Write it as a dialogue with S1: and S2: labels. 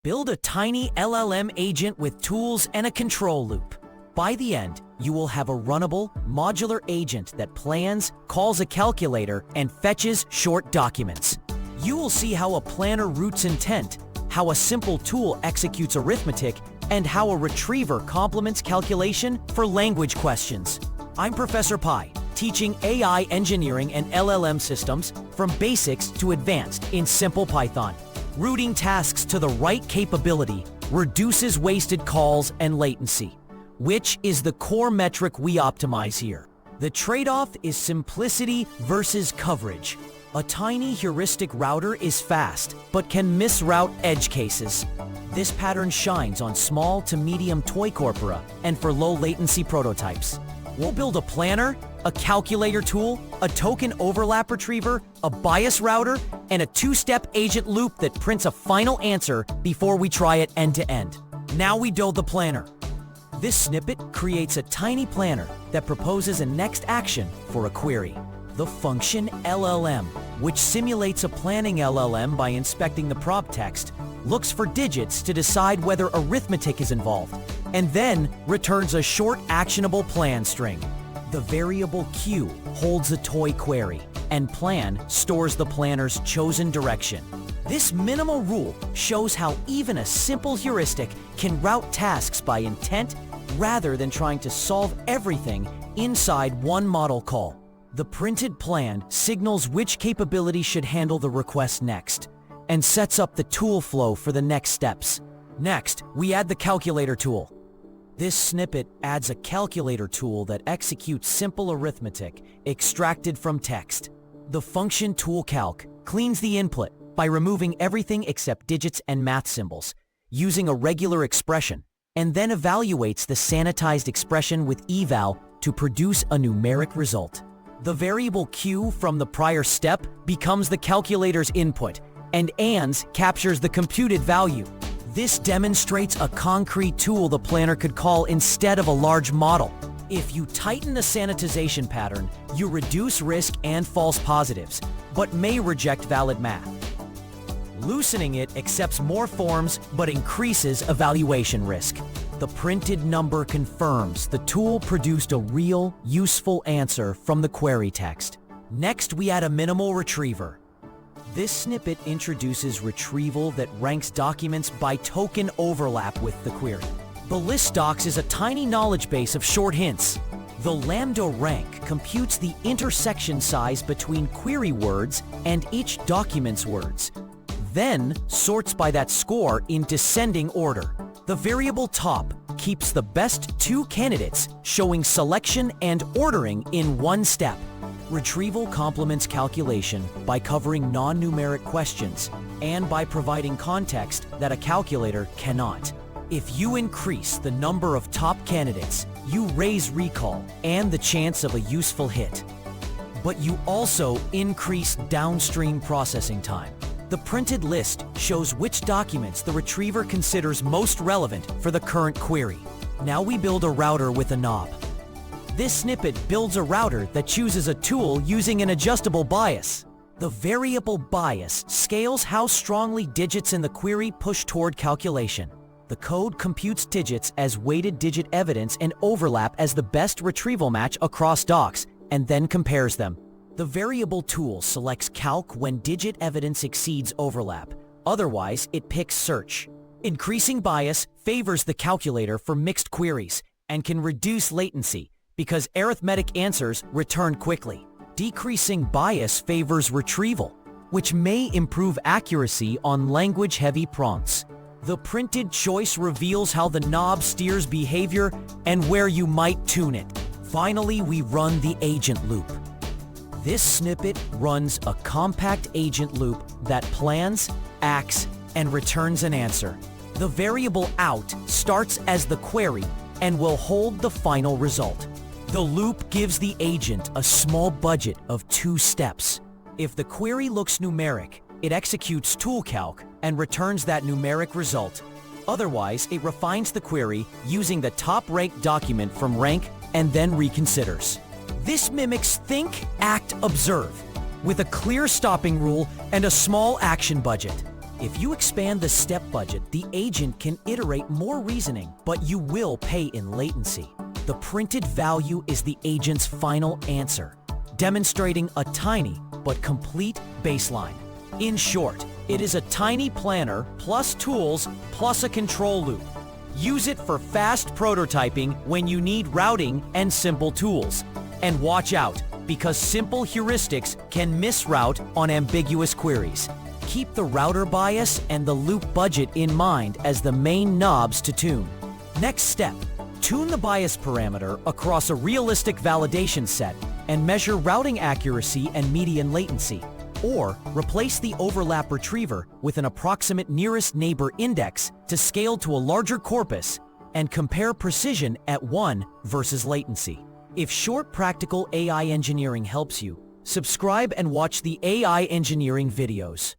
S1: Build a tiny LLM agent with tools and a control loop. By the end, you will have a runnable, modular agent that plans, calls a calculator, and fetches short documents. You will see how a planner routes intent, how a simple tool executes arithmetic, and how a retriever complements calculation for language questions. I'm Professor Pi, teaching AI engineering and LLM systems from basics to advanced in simple Python. Routing tasks to the right capability reduces wasted calls and latency, which is the core metric we optimize here. The trade-off is simplicity versus coverage. A tiny heuristic router is fast, but can misroute edge cases. This pattern shines on small to medium toy corpora and for low latency prototypes. We'll build a planner, a calculator tool, a token overlap retriever, a bias router, and a two-step agent loop that prints a final answer before we try it end-to-end. Now we build the planner. This snippet creates a tiny planner that proposes a next action for a query. The function LLM, which simulates a planning LLM by inspecting the prompt text, looks for digits to decide whether arithmetic is involved, and then returns a short actionable plan string. The variable Q holds a toy query, and plan stores the planner's chosen direction. This minimal rule shows how even a simple heuristic can route tasks by intent rather than trying to solve everything inside one model call. The printed plan signals which capability should handle the request next, and sets up the tool flow for the next steps. Next, we add the calculator tool. This snippet adds a calculator tool that executes simple arithmetic extracted from text. The function toolCalc cleans the input by removing everything except digits and math symbols, using a regular expression, and then evaluates the sanitized expression with eval to produce a numeric result. The variable Q from the prior step becomes the calculator's input, and ANS captures the computed value. This demonstrates a concrete tool the planner could call instead of a large model. If you tighten the sanitization pattern, you reduce risk and false positives, but may reject valid math. Loosening it accepts more forms but increases evaluation risk. The printed number confirms the tool produced a real, useful answer from the query text. Next, we add a minimal retriever. This snippet introduces retrieval that ranks documents by token overlap with the query. The list docs is a tiny knowledge base of short hints. The lambda rank computes the intersection size between query words and each document's words, then sorts by that score in descending order. The variable top keeps the best two candidates, showing selection and ordering in one step. Retrieval complements calculation by covering non-numeric questions and by providing context that a calculator cannot. If you increase the number of top candidates, you raise recall and the chance of a useful hit. But you also increase downstream processing time. The printed list shows which documents the retriever considers most relevant for the current query. Now we build a router with a knob. This snippet builds a router that chooses a tool using an adjustable bias. The variable bias scales how strongly digits in the query push toward calculation. The code computes digits as weighted digit evidence and overlap as the best retrieval match across docs, and then compares them. The variable tool selects calc when digit evidence exceeds overlap. Otherwise, it picks search. Increasing bias favors the calculator for mixed queries and can reduce latency because arithmetic answers return quickly. Decreasing bias favors retrieval, which may improve accuracy on language-heavy prompts. The printed choice reveals how the knob steers behavior and where you might tune it. Finally, we run the agent loop. This snippet runs a compact agent loop that plans, acts, and returns an answer. The variable out starts as the query and will hold the final result. The loop gives the agent a small budget of 2 steps. If the query looks numeric, it executes toolCalc and returns that numeric result. Otherwise, it refines the query using the top-ranked document from rank and then reconsiders. This mimics think, act, observe, with a clear stopping rule and a small action budget. If you expand the step budget, the agent can iterate more reasoning, but you will pay in latency. The printed value is the agent's final answer, demonstrating a tiny but complete baseline. In short, it is a tiny planner plus tools plus a control loop. Use it for fast prototyping when you need routing and simple tools. And watch out, because simple heuristics can misroute on ambiguous queries. Keep the router bias and the loop budget in mind as the main knobs to tune. Next step, tune the bias parameter across a realistic validation set and measure routing accuracy and median latency. Or replace the overlap retriever with an approximate nearest neighbor index to scale to a larger corpus and compare precision at 1 versus latency. If short practical AI engineering helps you, subscribe and watch the AI engineering videos.